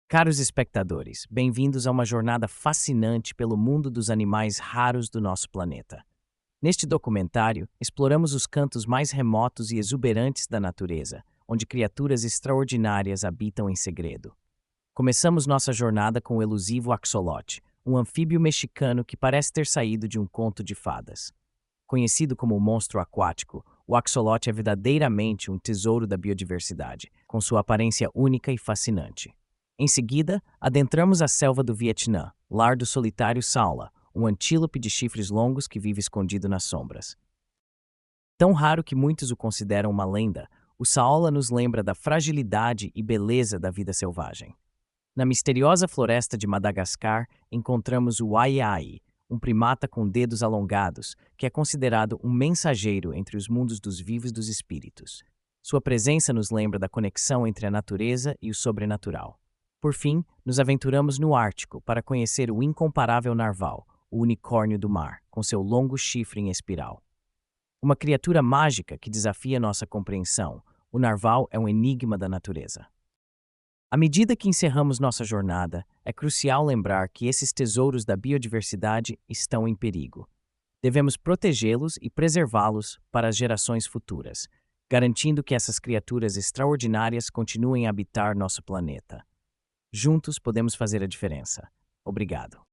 Caros espectadores, bem-vindos a uma jornada fascinante pelo mundo dos animais raros do nosso planeta. Neste documentário, exploramos os cantos mais remotos e exuberantes da natureza, onde criaturas extraordinárias habitam em segredo. Começamos nossa jornada com o elusivo axolote, um anfíbio mexicano que parece ter saído de um conto de fadas. Conhecido como o monstro aquático, o axolote é verdadeiramente um tesouro da biodiversidade, com sua aparência única e fascinante. Em seguida, adentramos a selva do Vietnã, lar do solitário saula, um antílope de chifres longos que vive escondido nas sombras. Tão raro que muitos o consideram uma lenda, o saola nos lembra da fragilidade e beleza da vida selvagem. Na misteriosa floresta de Madagascar, encontramos o aiai, um primata com dedos alongados, que é considerado um mensageiro entre os mundos dos vivos e dos espíritos. Sua presença nos lembra da conexão entre a natureza e o sobrenatural. Por fim, nos aventuramos no Ártico para conhecer o incomparável narval, o unicórnio do mar, com seu longo chifre em espiral. Uma criatura mágica que desafia nossa compreensão, o narval é um enigma da natureza. À medida que encerramos nossa jornada, é crucial lembrar que esses tesouros da biodiversidade estão em perigo. Devemos protegê-los e preservá-los para as gerações futuras, garantindo que essas criaturas extraordinárias continuem a habitar nosso planeta. Juntos podemos fazer a diferença. Obrigado.